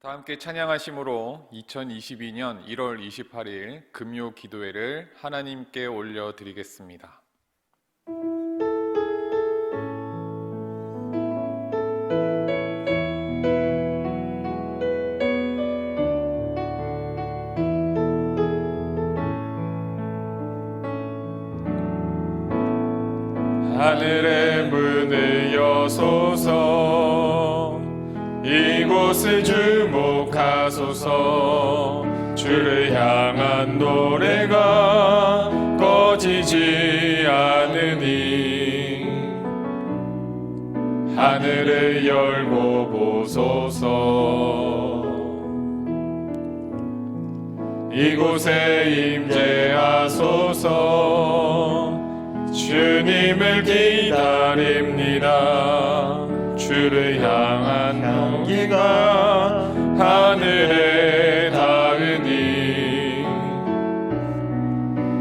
다 함께 찬양하심으로 2022년 1월 28일 금요 기도회를 하나님께 올려드리겠습니다. 하늘의 문을 여소서, 이곳을 주목하소서. 주를 향한 노래가 꺼지지 않으니 하늘을 열고 보소서. 이곳에 임재하소서. 주님을 기다립니다. 주를 향한 향기가 하늘에 닿으니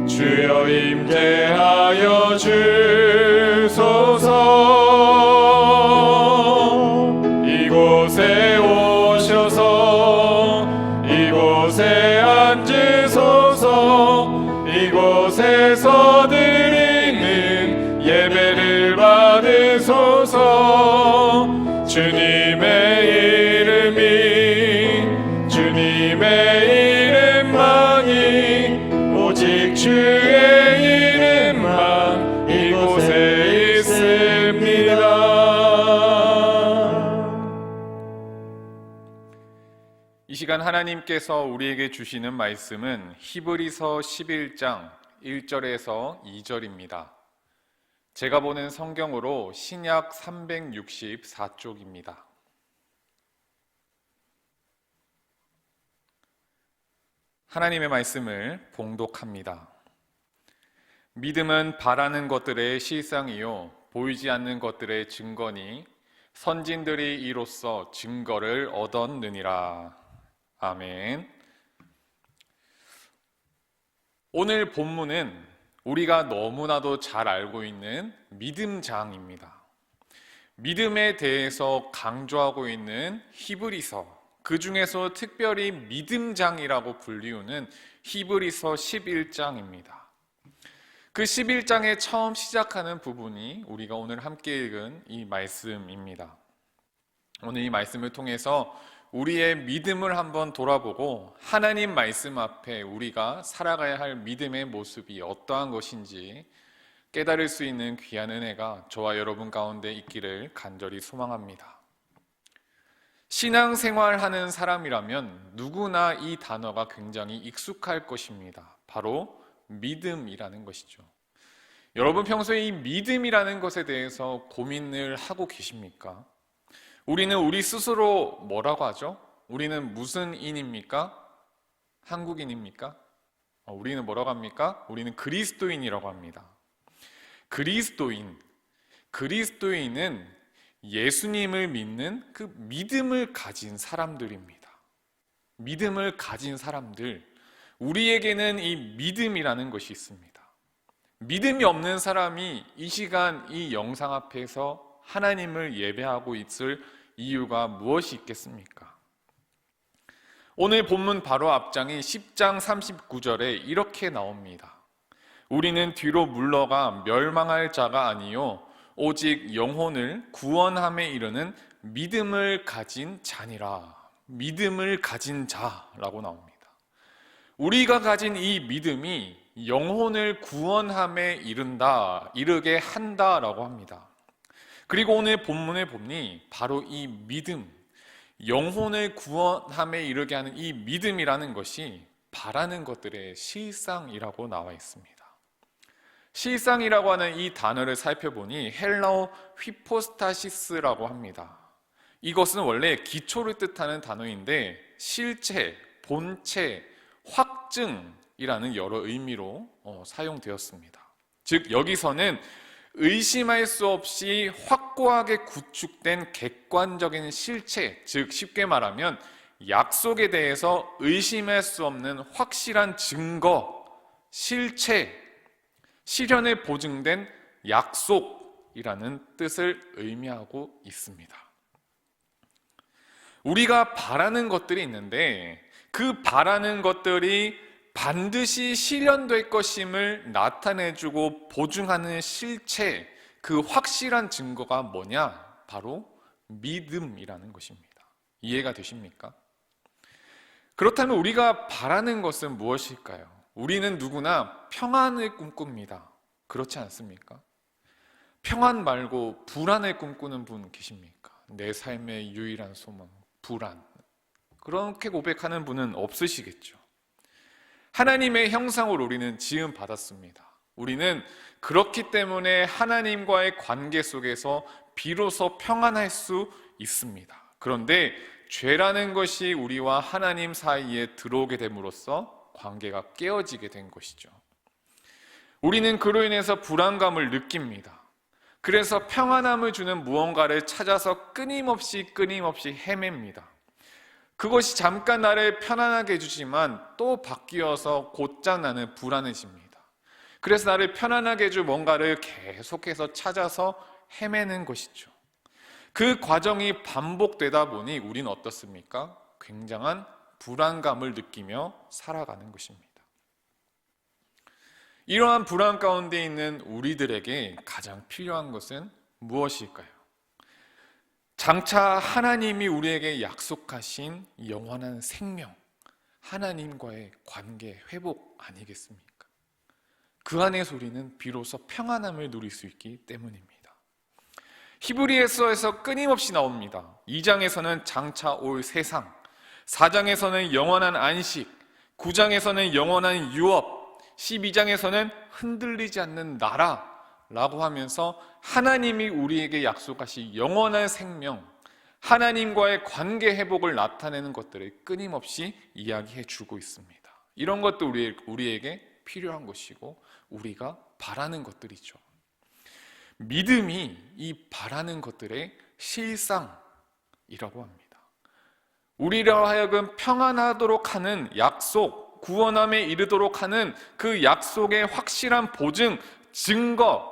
주여 임재하여 주소서. 이곳에 오셔서 이곳에 앉으소서. 이곳에서 드리는 예배를 받으소서. 주님의 이름만이 오직 주의 이름만 이곳에 있습니다. 이 시간 하나님께서 우리에게 주시는 말씀은 히브리서 11장 1절에서 2절입니다. 제가 보는 성경으로 신약 364쪽입니다. 하나님의 말씀을 봉독합니다. 믿음은 바라는 것들의 실상이요 보이지 않는 것들의 증거니 선진들이 이로써 증거를 얻었느니라. 아멘. 오늘 본문은 우리가 너무나도 잘 알고 있는 믿음장입니다. 믿음에 대해서 강조하고 있는 히브리서, 그 중에서 특별히 믿음장이라고 불리우는 히브리서 11장입니다. 그 11장에 처음 시작하는 부분이 우리가 오늘 함께 읽은 이 말씀입니다. 오늘 이 말씀을 통해서 우리의 믿음을 한번 돌아보고 하나님 말씀 앞에 우리가 살아가야 할 믿음의 모습이 어떠한 것인지 깨달을 수 있는 귀한 은혜가 저와 여러분 가운데 있기를 간절히 소망합니다. 신앙생활하는 사람이라면 누구나 이 단어가 굉장히 익숙할 것입니다. 바로 믿음이라는 것이죠. 여러분 평소에 이 믿음이라는 것에 대해서 고민을 하고 계십니까? 우리는 우리 스스로 뭐라고 하죠? 우리는 무슨 인입니까? 한국인입니까? 우리는 뭐라고 합니까? 우리는 그리스도인이라고 합니다. 그리스도인은 예수님을 믿는 그 믿음을 가진 사람들입니다. 믿음을 가진 사람들, 우리에게는 이 믿음이라는 것이 있습니다. 믿음이 없는 사람이 이 시간 이 영상 앞에서 하나님을 예배하고 있을 이유가 무엇이 있겠습니까? 오늘 본문 바로 앞장인 10장 39절에 이렇게 나옵니다. 우리는 뒤로 물러가 멸망할 자가 아니요 오직 영혼을 구원함에 이르는 믿음을 가진 자니라. 믿음을 가진 자라고 나옵니다. 우리가 가진 이 믿음이 영혼을 구원함에 이르게 한다라고 합니다. 그리고 오늘 본문에 보니 바로 이 믿음, 영혼을 구원함에 이르게 하는 이 믿음이라는 것이 바라는 것들의 실상이라고 나와 있습니다. 실상이라고 하는 이 단어를 살펴보니 헬라어 휘포스타시스라고 합니다. 이것은 원래 기초를 뜻하는 단어인데 실체, 본체, 확증이라는 여러 의미로 사용되었습니다. 즉 여기서는 의심할 수 없이 확고하게 구축된 객관적인 실체, 즉 쉽게 말하면 약속에 대해서 의심할 수 없는 확실한 증거, 실체, 실현에 보증된 약속이라는 뜻을 의미하고 있습니다. 우리가 바라는 것들이 있는데 그 바라는 것들이 반드시 실현될 것임을 나타내주고 보증하는 실체, 그 확실한 증거가 뭐냐? 바로 믿음이라는 것입니다. 이해가 되십니까? 그렇다면 우리가 바라는 것은 무엇일까요? 우리는 누구나 평안을 꿈꿉니다. 그렇지 않습니까? 평안 말고 불안을 꿈꾸는 분 계십니까? 내 삶의 유일한 소망, 불안. 그렇게 고백하는 분은 없으시겠죠. 하나님의 형상으로 우리는 지음 받았습니다. 우리는 그렇기 때문에 하나님과의 관계 속에서 비로소 평안할 수 있습니다. 그런데 죄라는 것이 우리와 하나님 사이에 들어오게 됨으로써 관계가 깨어지게 된 것이죠. 우리는 그로 인해서 불안감을 느낍니다. 그래서 평안함을 주는 무언가를 찾아서 끊임없이 헤맵니다. 그것이 잠깐 나를 편안하게 해주지만 또 바뀌어서 곧장 나는 불안해집니다. 그래서 나를 편안하게 해줄 뭔가를 계속해서 찾아서 헤매는 것이죠. 그 과정이 반복되다 보니 우리는 어떻습니까? 굉장한 불안감을 느끼며 살아가는 것입니다. 이러한 불안 가운데 있는 우리들에게 가장 필요한 것은 무엇일까요? 장차 하나님이 우리에게 약속하신 영원한 생명, 하나님과의 관계 회복 아니겠습니까? 그 안에서 우리는 비로소 평안함을 누릴 수 있기 때문입니다. 히브리서에서 끊임없이 나옵니다. 2장에서는 장차 올 세상, 4장에서는 영원한 안식, 9장에서는 영원한 유업, 12장에서는 흔들리지 않는 나라라고 하면서 하나님이 우리에게 약속하신 영원한 생명, 하나님과의 관계 회복을 나타내는 것들을 끊임없이 이야기해 주고 있습니다. 이런 것도 우리에게 필요한 것이고 우리가 바라는 것들이죠. 믿음이 이 바라는 것들의 실상이라고 합니다. 우리로 하여금 평안하도록 하는 약속, 구원함에 이르도록 하는 그 약속의 확실한 보증, 증거,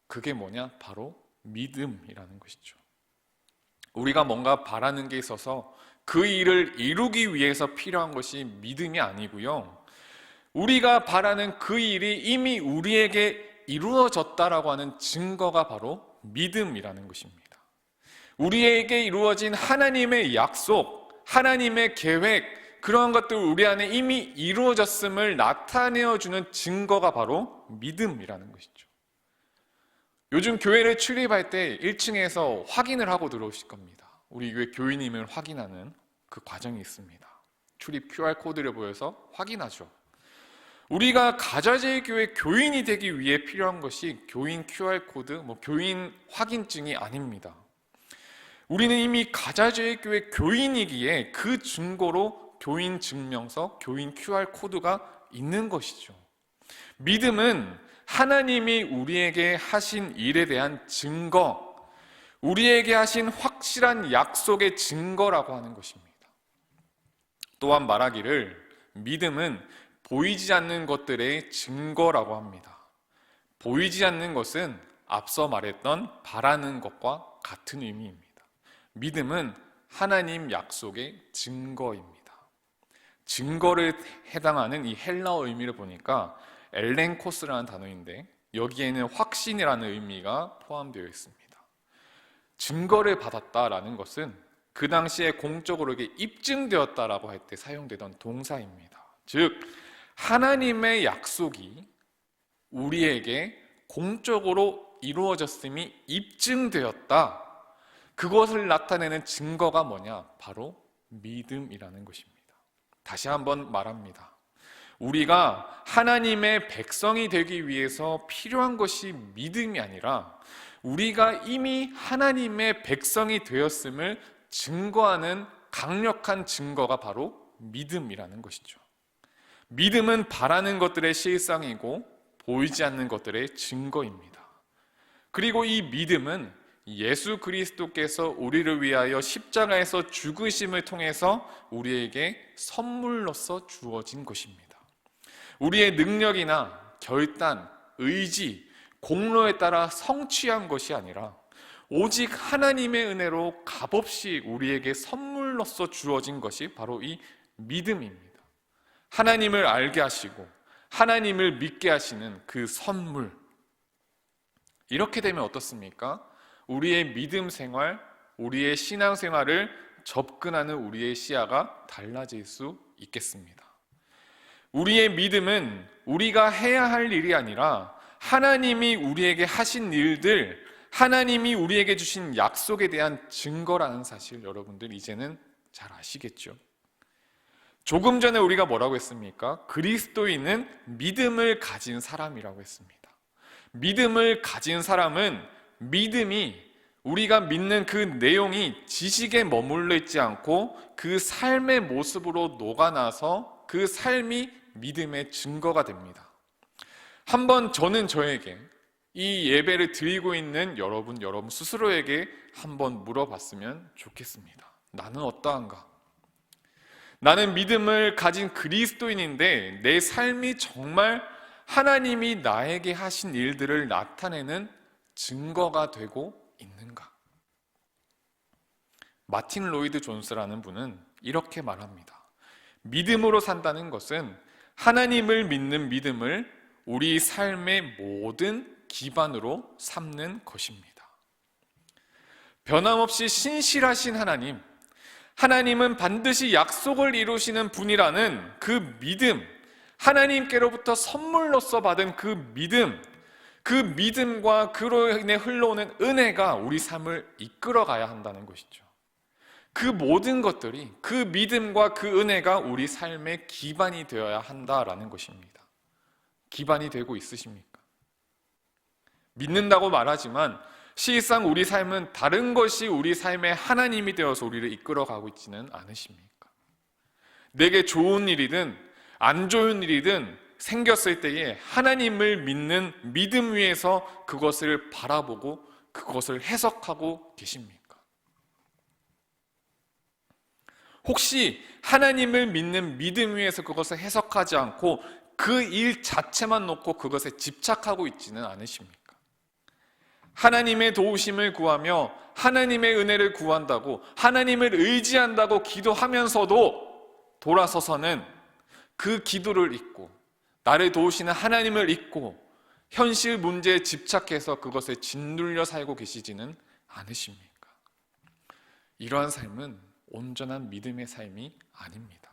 그게 뭐냐? 바로 믿음이라는 것이죠. 우리가 뭔가 바라는 게 있어서 그 일을 이루기 위해서 필요한 것이 믿음이 아니고요. 우리가 바라는 그 일이 이미 우리에게 이루어졌다라고 하는 증거가 바로 믿음이라는 것입니다. 우리에게 이루어진 하나님의 약속, 하나님의 계획, 그런 것들 우리 안에 이미 이루어졌음을 나타내어주는 증거가 바로 믿음이라는 것이죠. 요즘 교회를 출입할 때 1층에서 확인을 하고 들어오실 겁니다. 우리 교회 교인임을 확인하는 그 과정이 있습니다. 출입 QR코드를 보여서 확인하죠. 우리가 가자제일교회 교인이 되기 위해 필요한 것이 교인 QR코드, 교인 확인증이 아닙니다. 우리는 이미 가자제일교회 교인이기에 그 증거로 교인 증명서, 교인 QR코드가 있는 것이죠. 믿음은 하나님이 우리에게 하신 일에 대한 증거, 우리에게 하신 확실한 약속의 증거라고 하는 것입니다. 또한 말하기를 믿음은 보이지 않는 것들의 증거라고 합니다. 보이지 않는 것은 앞서 말했던 바라는 것과 같은 의미입니다. 믿음은 하나님 약속의 증거입니다. 증거를 해당하는 이 헬라어 의미를 보니까 엘렌코스라는 단어인데 여기에는 확신이라는 의미가 포함되어 있습니다. 증거를 받았다라는 것은 그 당시에 공적으로 이게 입증되었다라고 할 때 사용되던 동사입니다. 즉 하나님의 약속이 우리에게 공적으로 이루어졌음이 입증되었다. 그것을 나타내는 증거가 뭐냐? 바로 믿음이라는 것입니다. 다시 한번 말합니다. 우리가 하나님의 백성이 되기 위해서 필요한 것이 믿음이 아니라 우리가 이미 하나님의 백성이 되었음을 증거하는 강력한 증거가 바로 믿음이라는 것이죠. 믿음은 바라는 것들의 실상이고 보이지 않는 것들의 증거입니다. 그리고 이 믿음은 예수 그리스도께서 우리를 위하여 십자가에서 죽으심을 통해서 우리에게 선물로서 주어진 것입니다. 우리의 능력이나 결단, 의지, 공로에 따라 성취한 것이 아니라 오직 하나님의 은혜로 값없이 우리에게 선물 선물로서 주어진 것이 바로 이 믿음입니다. 하나님을 알게 하시고 하나님을 믿게 하시는 그 선물. 이렇게 되면 어떻습니까? 우리의 믿음 생활, 우리의 신앙 생활을 접근하는 우리의 시야가 달라질 수 있겠습니다. 우리의 믿음은 우리가 해야 할 일이 아니라 하나님이 우리에게 하신 일들, 하나님이 우리에게 주신 약속에 대한 증거라는 사실, 여러분들 이제는 잘 아시겠죠? 조금 전에 우리가 뭐라고 했습니까? 그리스도인은 믿음을 가진 사람이라고 했습니다. 믿음을 가진 사람은 믿음이, 우리가 믿는 그 내용이 지식에 머물러 있지 않고 그 삶의 모습으로 녹아나서 그 삶이 믿음의 증거가 됩니다. 한번 저는 저에게, 이 예배를 드리고 있는 여러분 스스로에게 한번 물어봤으면 좋겠습니다. 나는 어떠한가? 나는 믿음을 가진 그리스도인인데 내 삶이 정말 하나님이 나에게 하신 일들을 나타내는 증거가 되고 있는가? 마틴 로이드 존스라는 분은 이렇게 말합니다. 믿음으로 산다는 것은 하나님을 믿는 믿음을 우리 삶의 모든 기반으로 삼는 것입니다. 변함없이 신실하신 하나님, 하나님은 반드시 약속을 이루시는 분이라는 그 믿음, 하나님께로부터 선물로서 받은 그 믿음과 그로 인해 흘러오는 은혜가 우리 삶을 이끌어가야 한다는 것이죠. 그 모든 것들이, 그 믿음과 그 은혜가 우리 삶의 기반이 되어야 한다라는 것입니다. 기반이 되고 있으십니까? 믿는다고 말하지만 실상 우리 삶은 다른 것이 우리 삶의 하나님이 되어서 우리를 이끌어가고 있지는 않으십니까? 내게 좋은 일이든 안 좋은 일이든 생겼을 때에 하나님을 믿는 믿음 위에서 그것을 바라보고 그것을 해석하고 계십니까? 혹시 하나님을 믿는 믿음 위에서 그것을 해석하지 않고 그 일 자체만 놓고 그것에 집착하고 있지는 않으십니까? 하나님의 도우심을 구하며 하나님의 은혜를 구한다고, 하나님을 의지한다고 기도하면서도 돌아서서는 그 기도를 잊고 나를 도우시는 하나님을 잊고 현실 문제에 집착해서 그것에 짓눌려 살고 계시지는 않으십니까? 이러한 삶은 온전한 믿음의 삶이 아닙니다.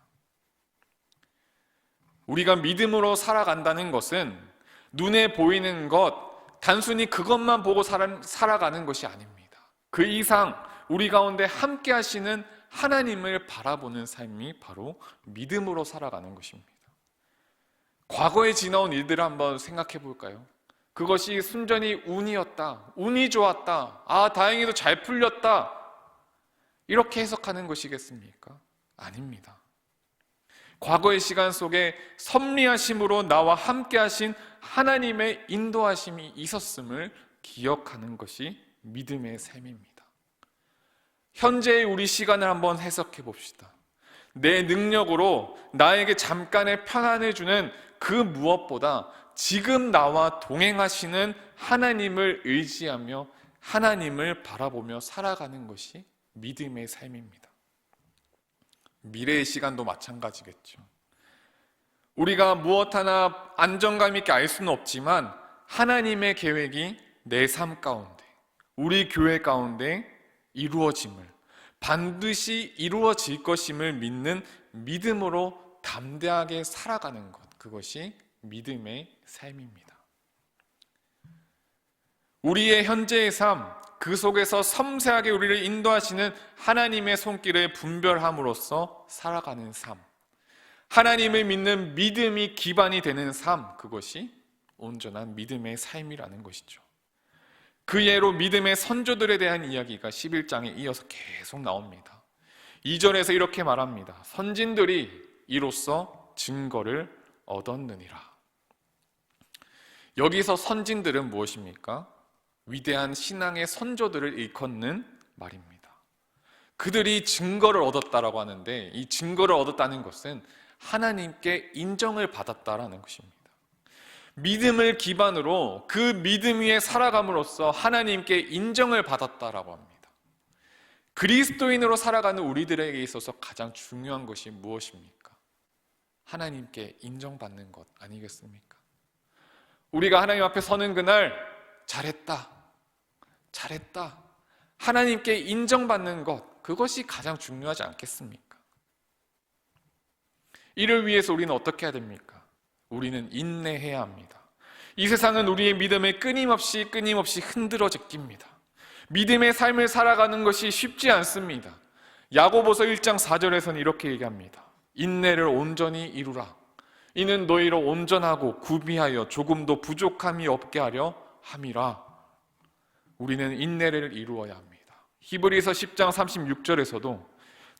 우리가 믿음으로 살아간다는 것은 눈에 보이는 것, 단순히 그것만 보고 살아가는 것이 아닙니다. 그 이상 우리 가운데 함께 하시는 하나님을 바라보는 삶이 바로 믿음으로 살아가는 것입니다. 과거에 지나온 일들을 한번 생각해 볼까요? 그것이 순전히 운이었다, 운이 좋았다, 다행히도 잘 풀렸다, 이렇게 해석하는 것이겠습니까? 아닙니다. 과거의 시간 속에 섭리하심으로 나와 함께 하신 하나님의 인도하심이 있었음을 기억하는 것이 믿음의 삶입니다. 현재의 우리 시간을 한번 해석해 봅시다. 내 능력으로 나에게 잠깐의 편안을 주는 그 무엇보다 지금 나와 동행하시는 하나님을 의지하며 하나님을 바라보며 살아가는 것이 믿음의 삶입니다. 미래의 시간도 마찬가지겠죠. 우리가 무엇 하나 안정감 있게 알 수는 없지만 하나님의 계획이 내 삶 가운데, 우리 교회 가운데 이루어짐을, 반드시 이루어질 것임을 믿는 믿음으로 담대하게 살아가는 것, 그것이 믿음의 삶입니다. 우리의 현재의 삶, 그 속에서 섬세하게 우리를 인도하시는 하나님의 손길을 분별함으로써 살아가는 삶, 하나님을 믿는 믿음이 기반이 되는 삶, 그것이 온전한 믿음의 삶이라는 것이죠. 그 예로 믿음의 선조들에 대한 이야기가 11장에 이어서 계속 나옵니다. 2절에서 이렇게 말합니다. 선진들이 이로써 증거를 얻었느니라. 여기서 선진들은 무엇입니까? 위대한 신앙의 선조들을 일컫는 말입니다. 그들이 증거를 얻었다라고 하는데, 이 증거를 얻었다는 것은 하나님께 인정을 받았다라는 것입니다. 믿음을 기반으로 그 믿음 위에 살아감으로써 하나님께 인정을 받았다라고 합니다. 그리스도인으로 살아가는 우리들에게 있어서 가장 중요한 것이 무엇입니까? 하나님께 인정받는 것 아니겠습니까? 우리가 하나님 앞에 서는 그날 잘했다, 잘했다, 하나님께 인정받는 것, 그것이 가장 중요하지 않겠습니까? 이를 위해서 우리는 어떻게 해야 됩니까? 우리는 인내해야 합니다. 이 세상은 우리의 믿음에 끊임없이 흔들어 제낍니다. 믿음의 삶을 살아가는 것이 쉽지 않습니다. 야고보서 1장 4절에서는 이렇게 얘기합니다. 인내를 온전히 이루라. 이는 너희로 온전하고 구비하여 조금도 부족함이 없게 하려 함이라. 우리는 인내를 이루어야 합니다. 히브리서 10장 36절에서도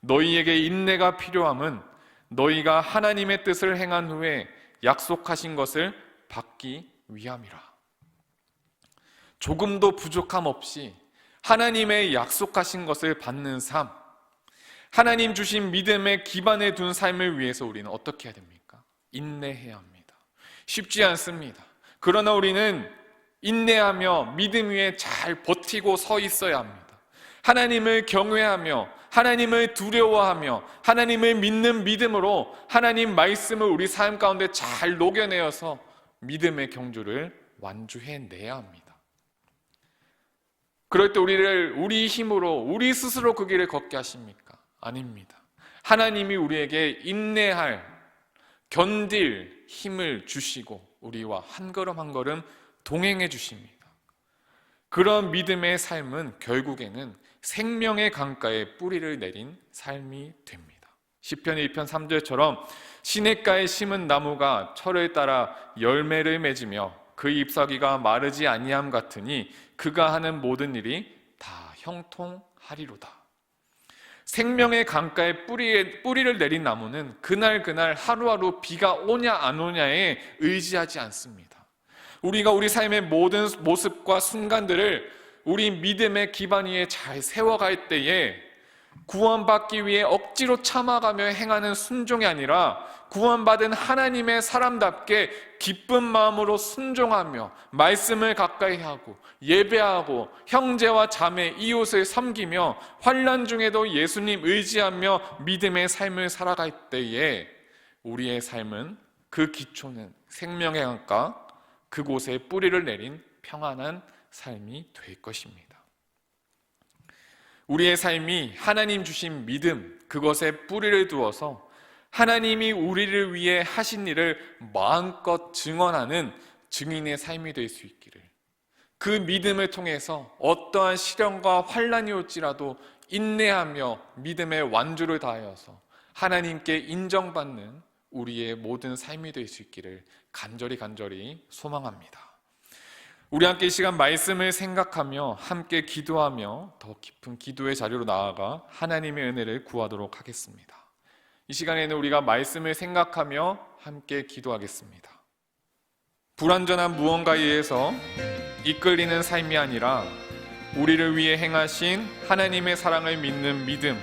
너희에게 인내가 필요함은 너희가 하나님의 뜻을 행한 후에 약속하신 것을 받기 위함이라. 조금도 부족함 없이 하나님의 약속하신 것을 받는 삶, 하나님 주신 믿음의 기반에 둔 삶을 위해서 우리는 어떻게 해야 됩니까? 인내해야 합니다. 쉽지 않습니다. 그러나 우리는 인내하며 믿음 위에 잘 버티고 서 있어야 합니다. 하나님을 경외하며 하나님을 두려워하며 하나님을 믿는 믿음으로 하나님 말씀을 우리 삶 가운데 잘 녹여내어서 믿음의 경주를 완주해내야 합니다. 그럴 때 우리 힘으로 우리 스스로 그 길을 걷게 하십니까? 아닙니다. 하나님이 우리에게 인내할, 견딜 힘을 주시고 우리와 한 걸음 한 걸음 동행해 주십니다. 그런 믿음의 삶은 결국에는 생명의 강가에 뿌리를 내린 삶이 됩니다. 시편 1편 3절처럼 시냇가에 심은 나무가 철을 따라 열매를 맺으며 그 잎사귀가 마르지 아니함 같으니 그가 하는 모든 일이 다 형통하리로다. 생명의 강가에 뿌리를 내린 나무는 그날 하루하루 비가 오냐 안 오냐에 의지하지 않습니다. 우리가 우리 삶의 모든 모습과 순간들을 우리 믿음의 기반 위에 잘 세워갈 때에 구원받기 위해 억지로 참아가며 행하는 순종이 아니라 구원받은 하나님의 사람답게 기쁜 마음으로 순종하며 말씀을 가까이 하고 예배하고 형제와 자매 이웃을 섬기며 환난 중에도 예수님 의지하며 믿음의 삶을 살아갈 때에 우리의 삶은 그 기초는 생명의 강가 그곳에 뿌리를 내린 평안한 삶이 될 것입니다. 우리의 삶이 하나님 주신 믿음 그것에 뿌리를 두어서 하나님이 우리를 위해 하신 일을 마음껏 증언하는 증인의 삶이 될 수 있기를, 그 믿음을 통해서 어떠한 시련과 환난이 올지라도 인내하며 믿음의 완주를 다하여서 하나님께 인정받는 우리의 모든 삶이 될 수 있기를 간절히 소망합니다. 우리 함께 이 시간 말씀을 생각하며 함께 기도하며 더 깊은 기도의 자리로 나아가 하나님의 은혜를 구하도록 하겠습니다. 이 시간에는 우리가 말씀을 생각하며 함께 기도하겠습니다. 불완전한 무언가에 의해서 이끌리는 삶이 아니라 우리를 위해 행하신 하나님의 사랑을 믿는 믿음,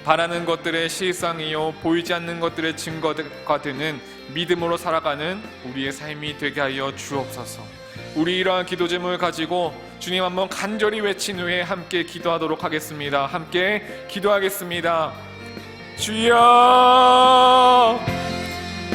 바라는 것들의 실상이요 보이지 않는 것들의 증거가 되는 믿음으로 살아가는 우리의 삶이 되게 하여 주옵소서. 우리 이러한 기도 제목을 가지고 주님 한번 간절히 외친 후에 함께 기도하도록 하겠습니다. 함께 기도하겠습니다. 주여,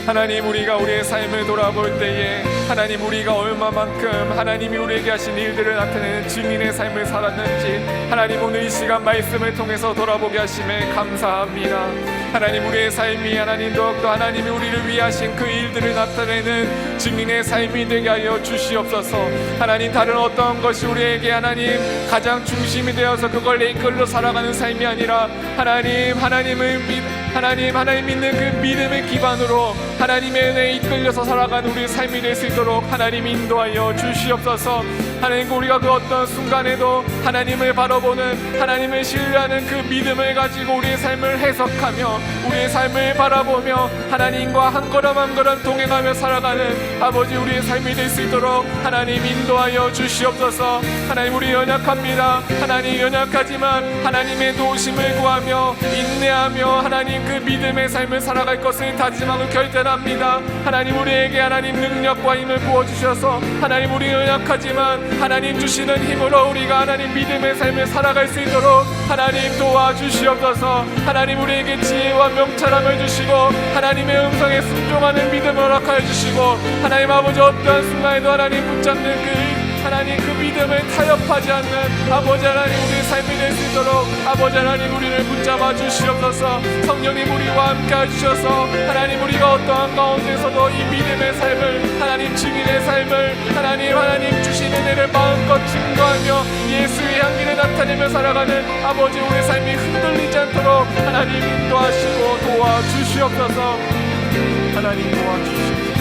하나님, 우리가 우리의 삶을 돌아볼 때에 하나님, 우리가 얼마만큼 하나님이 우리에게 하신 일들을 나타내는 증인의 삶을 살았는지 하나님, 오늘 이 시간 말씀을 통해서 돌아보게 하심에 감사합니다. 하나님, 우리의 삶이 하나님 더욱더 하나님이 우리를 위해 하신 그 일들을 나타내는 증인의 삶이 되게 하여 주시옵소서. 하나님, 다른 어떤 것이 우리에게 하나님 가장 중심이 되어서 그걸 이끌러 살아가는 삶이 아니라 하나님 믿는 그 믿음의 기반으로 하나님의 은혜에 이끌려서 살아가는 우리의 삶이 될 수 있도록 하나님 인도하여 주시옵소서. 하나님, 우리가 그 어떤 순간에도 하나님을 바라보는, 하나님을 신뢰하는 그 믿음을 가지고 우리의 삶을 해석하며 우리의 삶을 바라보며 하나님과 한 걸음 한 걸음 동행하며 살아가는 아버지 우리의 삶이 될 수 있도록 하나님 인도하여 주시옵소서. 하나님, 우리 연약합니다. 하나님, 연약하지만 하나님의 도우심을 구하며 인내하며 하나님 그 믿음의 삶을 살아갈 것을 다짐하고 결단합니다. 하나님, 우리에게 하나님 능력과 힘을 부어주셔서 하나님, 우리 연약하지만 하나님 주시는 힘으로 우리가 하나님 믿음의 삶을 살아갈 수 있도록 하나님 도와주시옵소서. 하나님 우리에게 지혜와 명철함을 주시고 하나님의 음성에 순종하는 믿음을 허락하여 주시고 하나님 아버지 어떠한 순간에도 하나님 붙잡는 하나님 그 믿음을 타협하지 않는 아버지 하나님 우리의 삶이 될 수 있도록 아버지 하나님 우리를 붙잡아 주시옵소서. 성령님 우리와 함께 해주셔서 하나님 우리가 어떠한 가운데서도 이 믿음의 삶을 하나님 증인의 삶을 하나님 주신 은혜를 마음껏 증거하며 예수의 향기를 나타내며 살아가는 아버지 우리의 삶이 흔들리지 않도록 하나님 인도하시고 도와주시옵소서. 하나님 도와주시옵소서.